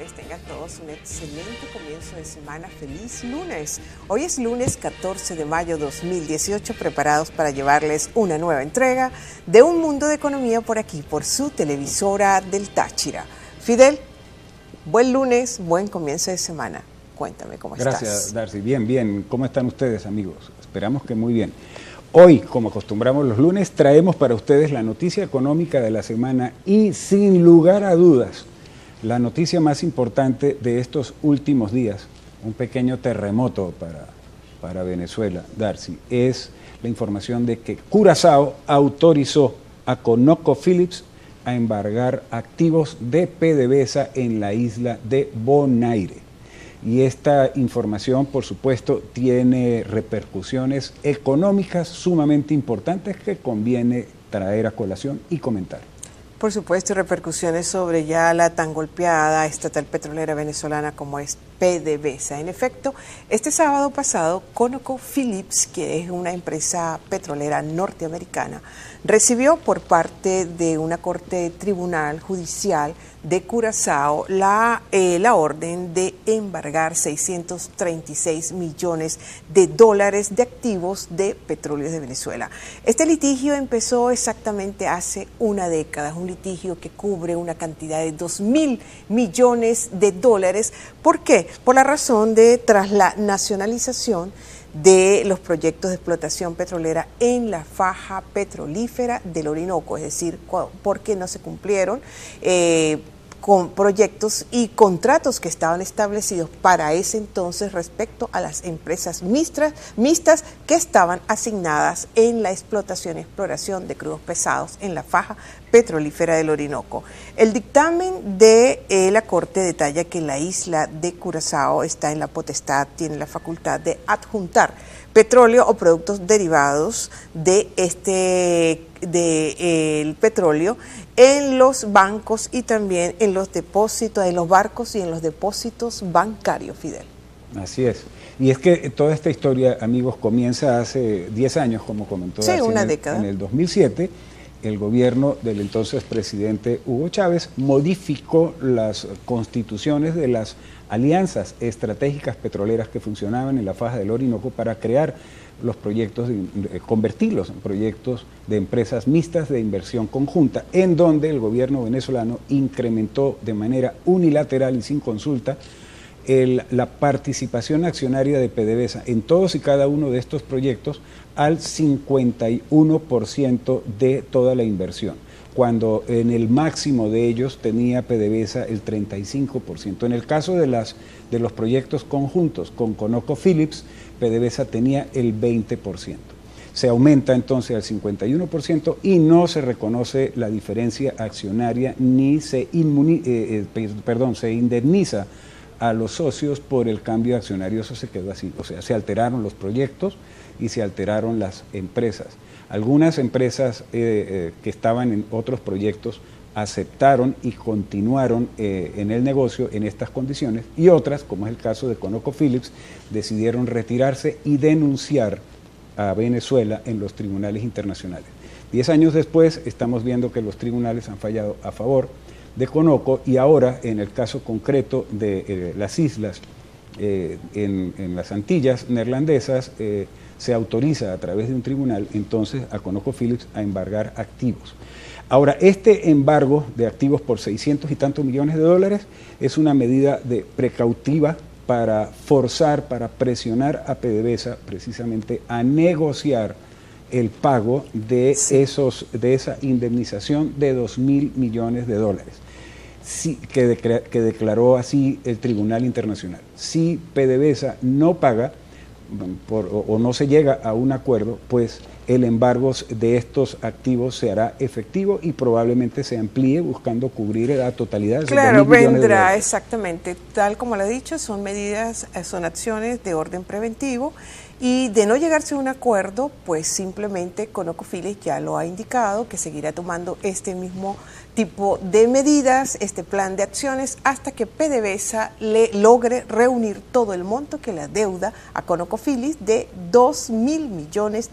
tardes, tengan todos un excelente comienzo de semana, feliz lunes. Hoy es lunes 14 de mayo 2018, preparados para llevarles una nueva entrega de Un Mundo de Economía por aquí, por su televisora del Táchira. Fidel, buen lunes, buen comienzo de semana. Cuéntame cómo estás. Gracias, Darcy. Bien. ¿Cómo están ustedes, amigos? Esperamos que muy bien. Hoy, como acostumbramos los lunes, traemos para ustedes la noticia económica de la semana y, sin lugar a dudas, la noticia más importante de estos últimos días, un pequeño terremoto para Venezuela, Darcy, es la información de que Curazao autorizó a ConocoPhillips a embargar activos de PDVSA en la isla de Bonaire. Y esta información, por supuesto, tiene repercusiones económicas sumamente importantes que conviene traer a colación y comentar. Por supuesto, repercusiones sobre ya la tan golpeada estatal petrolera venezolana como es PDVSA. En efecto, este sábado pasado, ConocoPhillips, que es una empresa petrolera norteamericana, recibió por parte de una corte tribunal judicial de Curazao la orden de embargar 636 millones de dólares de activos de Petróleos de Venezuela. Este litigio empezó exactamente hace una década, es un litigio que cubre una cantidad de 2.000 millones de dólares. ¿Por qué? Por la razón de tras la nacionalización de los proyectos de explotación petrolera en la faja petrolífera del Orinoco, es decir, porque no se cumplieron con proyectos y contratos que estaban establecidos para ese entonces respecto a las empresas mixtas que estaban asignadas en la explotación y exploración de crudos pesados en la faja petrolífera del Orinoco. El dictamen de la Corte detalla que la isla de Curazao está en la potestad, tiene la facultad de adjuntar petróleo o productos derivados de el petróleo en los bancos y también en los depósitos, en los barcos y en los depósitos bancarios, Fidel. Así es. Y es que toda esta historia, amigos, comienza hace 10 años, como comentó Darcy, una década. En el 2007, el gobierno del entonces presidente Hugo Chávez modificó las constituciones de las alianzas estratégicas petroleras que funcionaban en la faja del Orinoco para crear los proyectos, convertirlos en proyectos de empresas mixtas de inversión conjunta, en donde el gobierno venezolano incrementó de manera unilateral y sin consulta la participación accionaria de PDVSA en todos y cada uno de estos proyectos al 51% de toda la inversión, cuando en el máximo de ellos tenía PDVSA el 35%. En el caso de los proyectos conjuntos con ConocoPhillips, PDVSA tenía el 20%. Se aumenta entonces al 51% y no se reconoce la diferencia accionaria ni se indemniza a los socios por el cambio accionario. Eso se quedó así, o sea, se alteraron los proyectos y se alteraron las empresas. Algunas empresas que estaban en otros proyectos aceptaron y continuaron en el negocio en estas condiciones, y otras, como es el caso de ConocoPhillips, decidieron retirarse y denunciar a Venezuela en los tribunales internacionales. 10 años después estamos viendo que los tribunales han fallado a favor de Conoco, y ahora en el caso concreto de las islas en las Antillas neerlandesas se autoriza a través de un tribunal entonces a ConocoPhillips a embargar activos. Ahora, este embargo de activos por 600 y tantos millones de dólares es una medida precautiva para forzar, para presionar a PDVSA precisamente a negociar el pago de esa indemnización de 2.000 millones de dólares. Sí, que declaró así el Tribunal Internacional. Si PDVSA no paga o no se llega a un acuerdo, pues el embargo de estos activos se hará efectivo y probablemente se amplíe buscando cubrir la totalidad de esos 2.000 millones de dólares. Vendrá exactamente, tal como lo he dicho, son medidas, son acciones de orden preventivo Y de no llegarse a un acuerdo, pues simplemente ConocoPhillips ya lo ha indicado que seguirá tomando este mismo tipo de medidas, este plan de acciones, hasta que PDVSA le logre reunir todo el monto que le deuda a ConocoPhillips de $2.000 millones.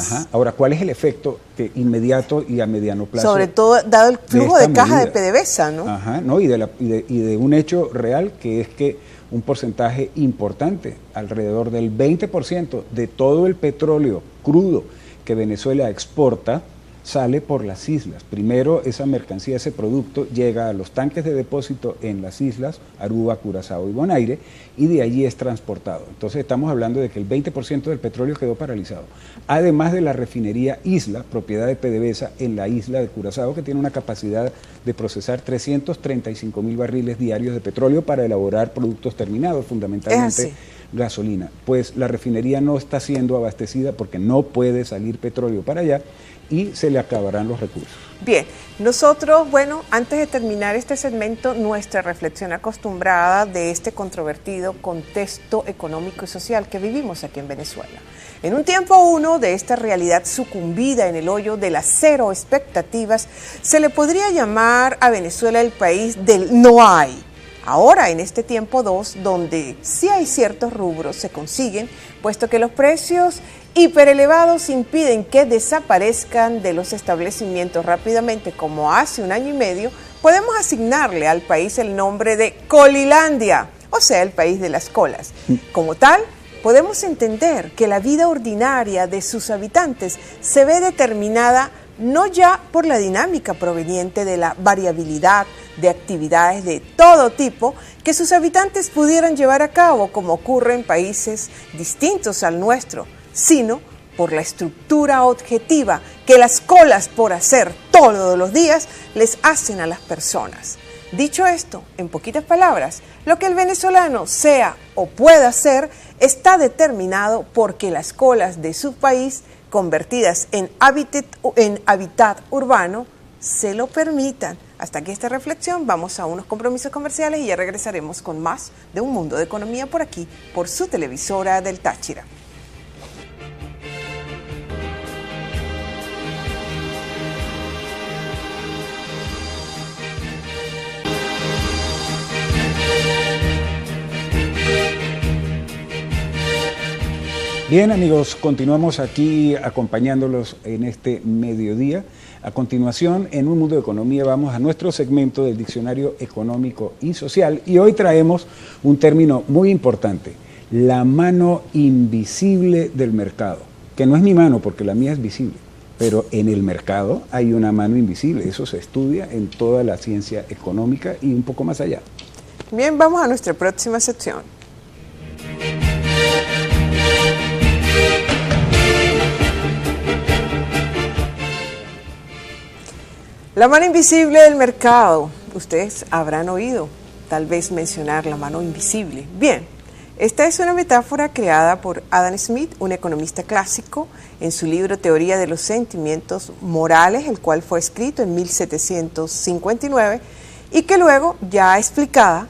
Ajá. Ahora, ¿cuál es el efecto inmediato y a mediano plazo? Sobre todo dado el flujo de caja de PDVSA, ¿no? Ajá, ¿no? Y de un hecho real, que es que un porcentaje importante, alrededor del 20% de todo el petróleo crudo que Venezuela exporta, sale por las islas. Primero, esa mercancía, ese producto llega a los tanques de depósito en las islas, Aruba, Curazao y Bonaire, y de allí es transportado. Entonces estamos hablando de que el 20% del petróleo quedó paralizado. Además de la refinería Isla, propiedad de PDVSA en la isla de Curazao, que tiene una capacidad de procesar 335.000 barriles diarios de petróleo para elaborar productos terminados, fundamentalmente gasolina. Pues la refinería no está siendo abastecida porque no puede salir petróleo para allá, y se le acabarán los recursos. Bien, nosotros, bueno, antes de terminar este segmento, nuestra reflexión acostumbrada de este controvertido contexto económico y social que vivimos aquí en Venezuela. En un tiempo uno de esta realidad sucumbida en el hoyo de las cero expectativas, se le podría llamar a Venezuela el país del no hay. Ahora, en este tiempo 2, donde sí hay ciertos rubros, se consiguen, puesto que los precios hiperelevados impiden que desaparezcan de los establecimientos rápidamente, como hace un año y medio, podemos asignarle al país el nombre de Colilandia, o sea, el país de las colas. Como tal, podemos entender que la vida ordinaria de sus habitantes se ve determinada no ya por la dinámica proveniente de la variabilidad de actividades de todo tipo que sus habitantes pudieran llevar a cabo, como ocurre en países distintos al nuestro, sino por la estructura objetiva que las colas por hacer todos los días les hacen a las personas. Dicho esto, en poquitas palabras, lo que el venezolano sea o pueda hacer está determinado porque las colas de su país, convertidas en hábitat urbano, se lo permitan. Hasta aquí esta reflexión, vamos a unos compromisos comerciales y ya regresaremos con más de Un Mundo de Economía por aquí, por su televisora del Táchira. Bien, amigos, continuamos aquí acompañándolos en este mediodía. A continuación, en Un Mundo de Economía, vamos a nuestro segmento del Diccionario Económico y Social, y hoy traemos un término muy importante: la mano invisible del mercado, que no es mi mano porque la mía es visible, pero en el mercado hay una mano invisible. Eso se estudia en toda la ciencia económica y un poco más allá. Bien, vamos a nuestra próxima sección. La mano invisible del mercado. Ustedes habrán oído tal vez mencionar la mano invisible. Bien, esta es una metáfora creada por Adam Smith, un economista clásico, en su libro Teoría de los Sentimientos Morales, el cual fue escrito en 1759 y que luego, ya explicada,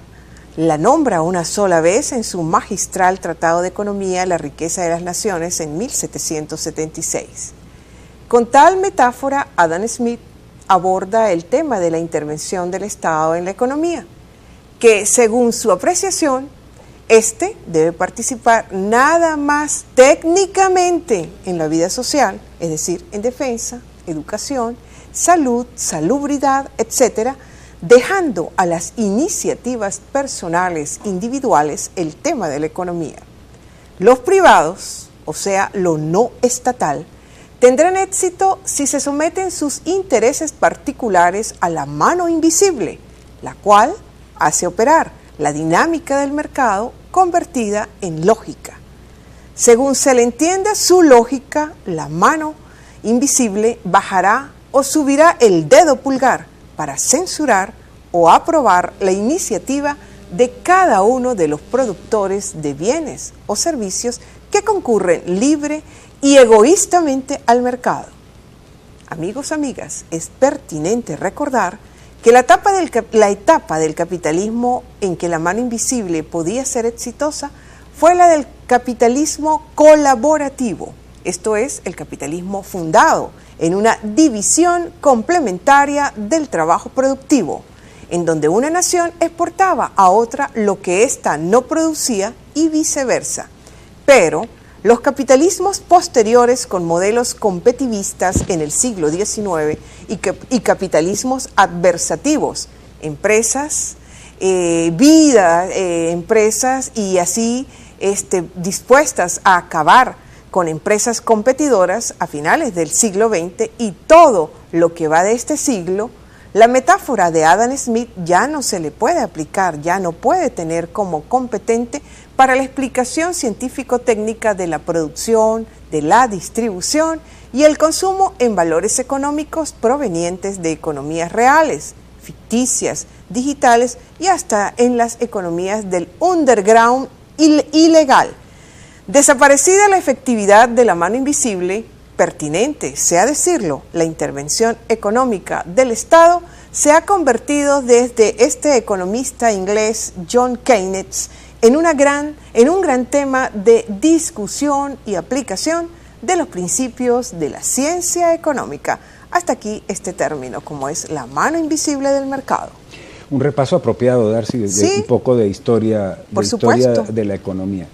la nombra una sola vez en su magistral Tratado de Economía, La riqueza de las naciones, en 1776. Con tal metáfora, Adam Smith aborda el tema de la intervención del Estado en la economía, que según su apreciación, este debe participar nada más técnicamente en la vida social, es decir, en defensa, educación, salud, salubridad, etcétera, dejando a las iniciativas personales individuales el tema de la economía. Los privados, o sea, lo no estatal, tendrán éxito si se someten sus intereses particulares a la mano invisible, la cual hace operar la dinámica del mercado convertida en lógica. Según se le entienda su lógica, la mano invisible bajará o subirá el dedo pulgar para censurar o aprobar la iniciativa de cada uno de los productores de bienes o servicios que concurren libre y egoístamente al mercado. Amigos, amigas, es pertinente recordar que la etapa del capitalismo en que la mano invisible podía ser exitosa fue la del capitalismo colaborativo. Esto es el capitalismo fundado en una división complementaria del trabajo productivo, en donde una nación exportaba a otra lo que ésta no producía y viceversa. Pero los capitalismos posteriores con modelos competitivistas en el siglo XIX y capitalismos adversativos, empresas, empresas y así dispuestas a acabar con empresas competidoras a finales del siglo XX y todo lo que va de este siglo, la metáfora de Adam Smith ya no se le puede aplicar, ya no puede tener como competente para la explicación científico-técnica de la producción, de la distribución y el consumo en valores económicos provenientes de economías reales, ficticias, digitales y hasta en las economías del underground ilegal. Desaparecida la efectividad de la mano invisible, pertinente, sea decirlo, la intervención económica del Estado se ha convertido desde este economista inglés John Keynes en un gran tema de discusión y aplicación de los principios de la ciencia económica. Hasta aquí este término, como es la mano invisible del mercado. Un repaso apropiado, Darcy, de un poco de historia, de la economía.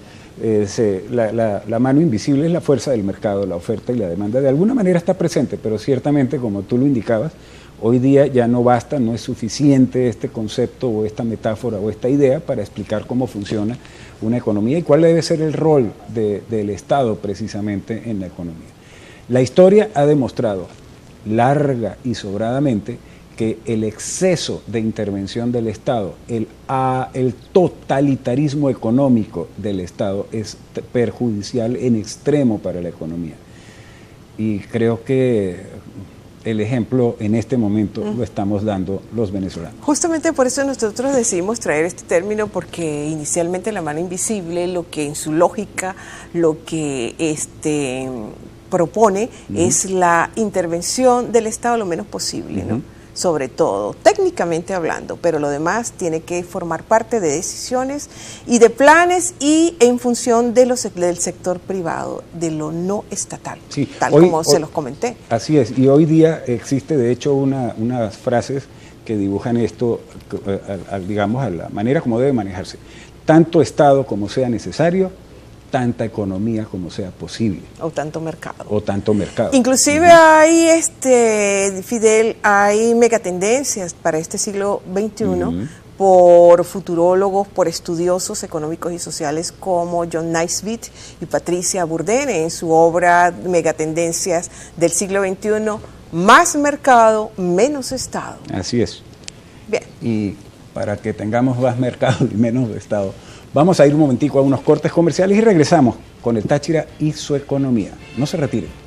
La mano invisible es la fuerza del mercado, la oferta y la demanda. De alguna manera está presente, pero ciertamente, como tú lo indicabas, hoy día ya no basta, no es suficiente este concepto o esta metáfora o esta idea para explicar cómo funciona una economía y cuál debe ser el rol del Estado precisamente en la economía. La historia ha demostrado larga y sobradamente que el exceso de intervención del Estado, el totalitarismo económico del Estado es perjudicial en extremo para la economía. Y creo que el ejemplo en este momento lo estamos dando los venezolanos. Justamente por eso nosotros decidimos traer este término, porque inicialmente la mano invisible, lo que en su lógica, lo que propone es la intervención del Estado lo menos posible, ¿no? Sobre todo, técnicamente hablando, pero lo demás tiene que formar parte de decisiones y de planes y en función de del sector privado, de lo no estatal, como se los comenté. Así es, y hoy día existe de hecho unas frases que dibujan esto, digamos, a la manera como debe manejarse. Tanto Estado como sea necesario, tanta economía como sea posible. O tanto mercado. O tanto mercado. Inclusive hay, Fidel, hay megatendencias para este siglo XXI por futurólogos, por estudiosos económicos y sociales como John Naisbitt y Patricia Burdene en su obra Megatendencias del siglo XXI, más mercado, menos Estado. Así es. Bien. Y para que tengamos más mercado y menos Estado, vamos a ir un momentico a unos cortes comerciales y regresamos con el Táchira y su economía. No se retiren.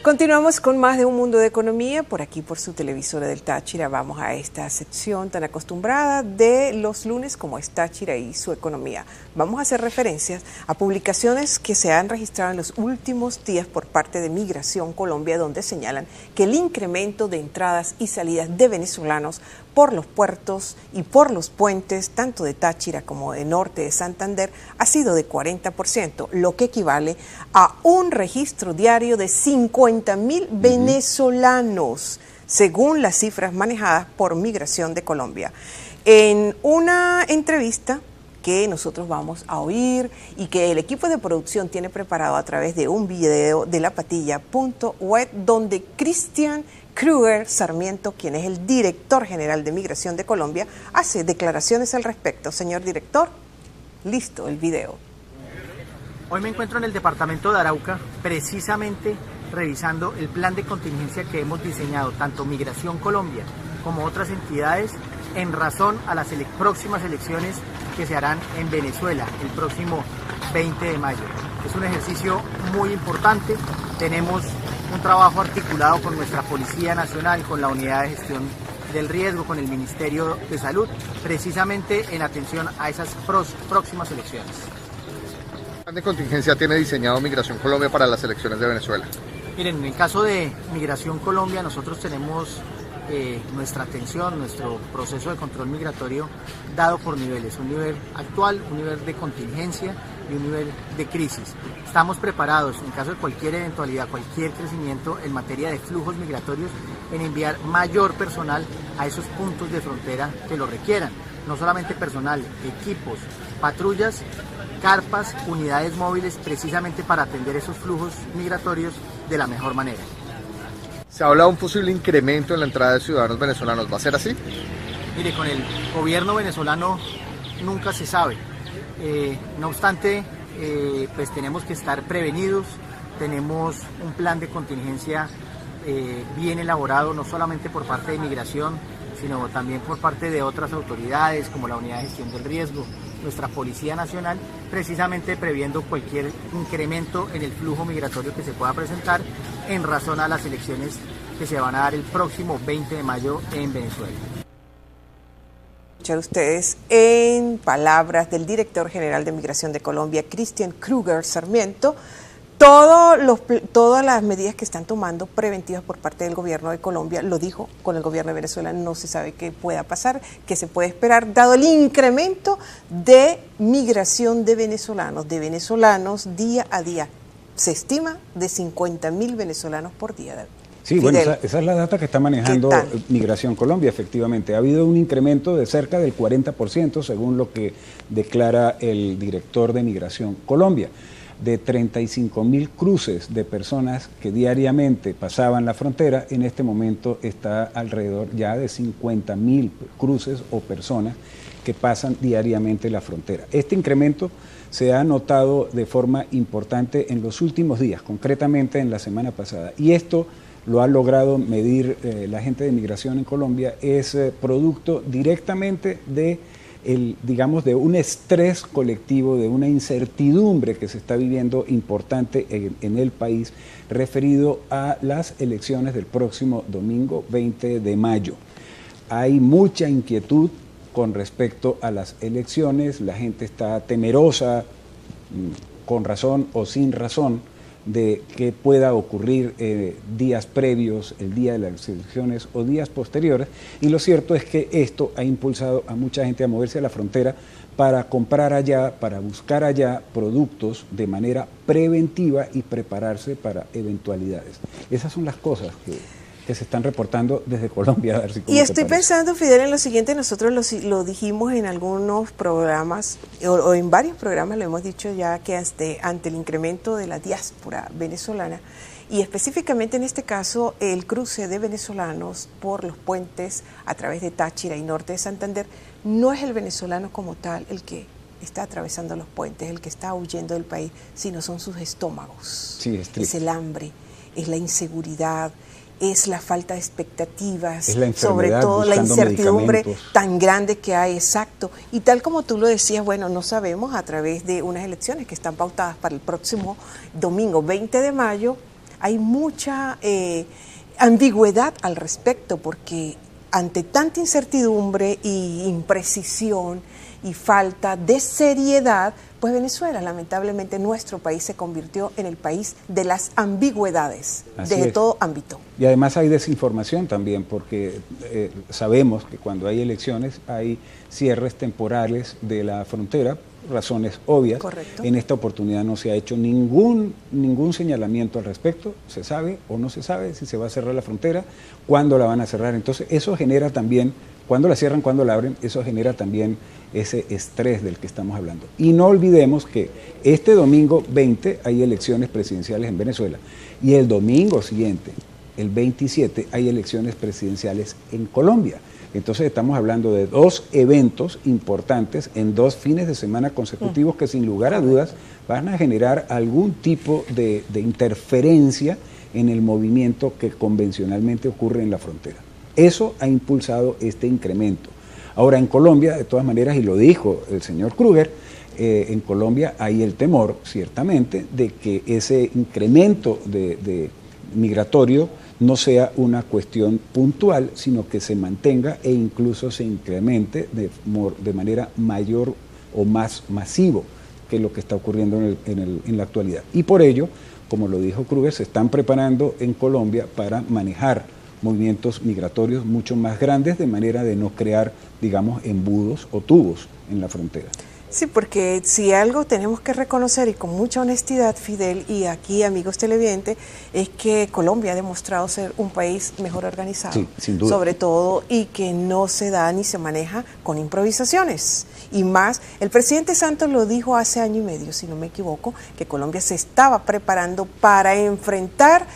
Continuamos con más de Un Mundo de Economía, por aquí por su televisora del Táchira. Vamos a esta sección tan acostumbrada de los lunes como es Táchira y su economía. Vamos a hacer referencias a publicaciones que se han registrado en los últimos días por parte de Migración Colombia, donde señalan que el incremento de entradas y salidas de venezolanos por los puertos y por los puentes, tanto de Táchira como de Norte de Santander, ha sido de 40%, lo que equivale a un registro diario de 50.000 venezolanos, según las cifras manejadas por Migración de Colombia. En una entrevista que nosotros vamos a oír y que el equipo de producción tiene preparado a través de un video de lapatilla.web, donde Cristian Kruger Sarmiento, quien es el director general de Migración de Colombia, hace declaraciones al respecto. Señor director, listo el video. Hoy me encuentro en el departamento de Arauca, precisamente revisando el plan de contingencia que hemos diseñado, tanto Migración Colombia como otras entidades, en razón a las próximas elecciones que se harán en Venezuela el próximo 20 de mayo. Es un ejercicio muy importante, tenemos un trabajo articulado con nuestra Policía Nacional, con la Unidad de Gestión del Riesgo, con el Ministerio de Salud, precisamente en atención a esas próximas elecciones. ¿Qué plan de contingencia tiene diseñado Migración Colombia para las elecciones de Venezuela? Miren, en el caso de Migración Colombia, nosotros tenemos nuestra atención, nuestro proceso de control migratorio dado por niveles, un nivel actual, un nivel de contingencia y un nivel de crisis. Estamos preparados en caso de cualquier eventualidad, cualquier crecimiento en materia de flujos migratorios, en enviar mayor personal a esos puntos de frontera que lo requieran, no solamente personal, equipos, patrullas, carpas, unidades móviles, precisamente para atender esos flujos migratorios de la mejor manera. Se habla de un posible incremento en la entrada de ciudadanos venezolanos, ¿va a ser así? Mire, con el gobierno venezolano nunca se sabe, no obstante, pues tenemos que estar prevenidos, tenemos un plan de contingencia bien elaborado, no solamente por parte de Migración, sino también por parte de otras autoridades como la Unidad de Gestión del Riesgo, nuestra Policía Nacional, precisamente previendo cualquier incremento en el flujo migratorio que se pueda presentar en razón a las elecciones que se van a dar el próximo 20 de mayo en Venezuela. Escuchar ustedes en palabras del director general de Migración de Colombia, Christian Kruger Sarmiento, todas las medidas que están tomando preventivas por parte del gobierno de Colombia, lo dijo, con el gobierno de Venezuela no se sabe qué pueda pasar, qué se puede esperar, dado el incremento de migración de venezolanos día a día. Se estima de 50.000 venezolanos por día. Sí, Fidel, bueno, esa es la data que está manejando Migración Colombia, efectivamente. Ha habido un incremento de cerca del 40%, según lo que declara el director de Migración Colombia. De 35.000 cruces de personas que diariamente pasaban la frontera, en este momento está alrededor ya de 50.000 cruces o personas que pasan diariamente la frontera. Este incremento se ha notado de forma importante en los últimos días, concretamente en la semana pasada, y esto lo ha logrado medir la gente de Migración en Colombia, es producto directamente de de un estrés colectivo, de una incertidumbre que se está viviendo importante en el país referido a las elecciones del próximo domingo 20 de mayo. Hay mucha inquietud con respecto a las elecciones, la gente está temerosa, con razón o sin razón, de que pueda ocurrir días previos, el día de las elecciones o días posteriores, y lo cierto es que esto ha impulsado a mucha gente a moverse a la frontera para comprar allá, para buscar allá productos de manera preventiva y prepararse para eventualidades. Esas son las cosas que se están reportante desde Colombia. A ver si y estoy pensando, Fidel, en lo siguiente, nosotros lo dijimos en algunos programas, o en varios programas lo hemos dicho ya, que ante el incremento de la diáspora venezolana, y específicamente en este caso el cruce de venezolanos por los puentes a través de Táchira y norte de Santander, no es el venezolano como tal el que está atravesando los puentes, el que está huyendo del país, sino son sus estómagos, sí, es el hambre, es la inseguridad, es la falta de expectativas, sobre todo la incertidumbre tan grande que hay, exacto. Y tal como tú lo decías, bueno, no sabemos a través de unas elecciones que están pautadas para el próximo domingo 20 de mayo, hay mucha ambigüedad al respecto, porque ante tanta incertidumbre y imprecisión y falta de seriedad, pues Venezuela, lamentablemente, nuestro país se convirtió en el país de las ambigüedades, desde todo ámbito. Y además hay desinformación también, porque sabemos que cuando hay elecciones hay cierres temporales de la frontera, razones obvias. Correcto. En esta oportunidad no se ha hecho ningún señalamiento al respecto, se sabe o no se sabe si se va a cerrar la frontera, cuándo la van a cerrar. Entonces eso genera también, cuándo la cierran, cuándo la abren, eso genera también ese estrés del que estamos hablando. Y no olvidemos que este domingo 20 hay elecciones presidenciales en Venezuela y el domingo siguiente, el 27, hay elecciones presidenciales en Colombia. Entonces estamos hablando de dos eventos importantes en 2 fines de semana consecutivos que sin lugar a dudas van a generar algún tipo de interferencia en el movimiento que convencionalmente ocurre en la frontera. Eso ha impulsado este incremento. Ahora, en Colombia, de todas maneras, y lo dijo el señor Kruger, en Colombia hay el temor, ciertamente, de que ese incremento de migratorio no sea una cuestión puntual, sino que se mantenga e incluso se incremente de manera mayor o más masivo que lo que está ocurriendo en la actualidad. Y por ello, como lo dijo Kruger, se están preparando en Colombia para manejar movimientos migratorios mucho más grandes, de manera de no crear, digamos, embudos o tubos en la frontera. Sí, porque si algo tenemos que reconocer, y con mucha honestidad, Fidel, y aquí amigos televidentes, es que Colombia ha demostrado ser un país mejor organizado, sí, sin duda. Sobre todo, y que no se da ni se maneja con improvisaciones. Y más, el presidente Santos lo dijo hace año y medio, si no me equivoco, que Colombia se estaba preparando para enfrentar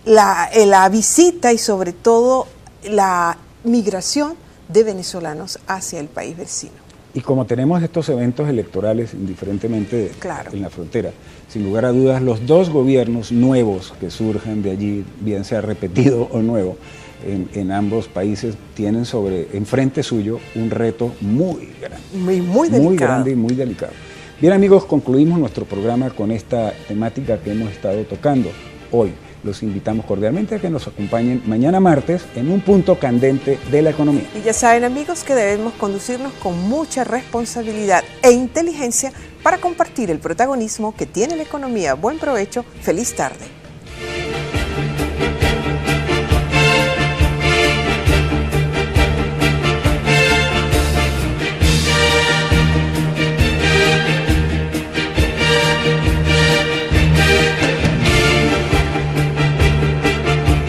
la visita y sobre todo la migración de venezolanos hacia el país vecino. Y como tenemos estos eventos electorales indiferentemente en la frontera, sin lugar a dudas, los dos gobiernos nuevos que surjan de allí, bien sea repetido o nuevo, en ambos países tienen enfrente suyo un reto muy grande. Muy delicado. Muy grande y muy delicado. Bien amigos, concluimos nuestro programa con esta temática que hemos estado tocando hoy. Los invitamos cordialmente a que nos acompañen mañana martes en un punto candente de la economía. Y ya saben amigos que debemos conducirnos con mucha responsabilidad e inteligencia para compartir el protagonismo que tiene la economía. Buen provecho, feliz tarde.